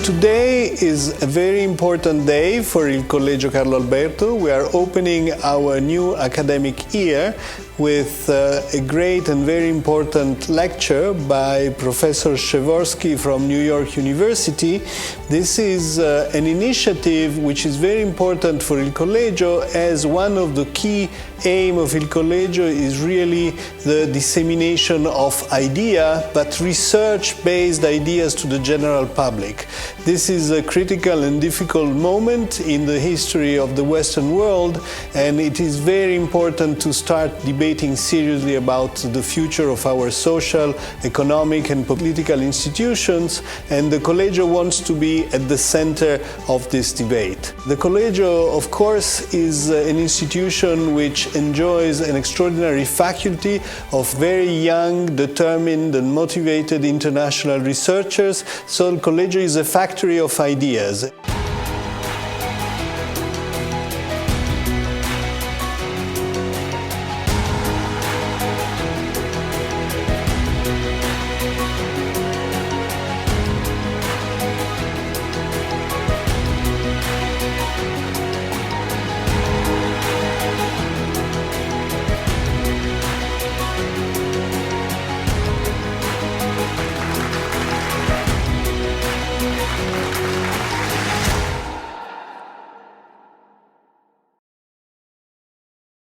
Today is a very important day for il Collegio Carlo Alberto. We are opening our new academic year with a great and very important lecture by Professor Przeworski from New York University. This is an initiative which is very important for il Collegio, as one of the key aim of il Collegio is really the dissemination of idea, but research-based ideas to the general public. This is a critical and difficult moment in the history of the Western world, and it is very important to start debating seriously about the future of our social, economic and political institutions, and the Collegio wants to be at the center of this debate. The Collegio, of course, is an institution which enjoys an extraordinary faculty of very young, determined and motivated international researchers, so the Collegio is a factory of ideas.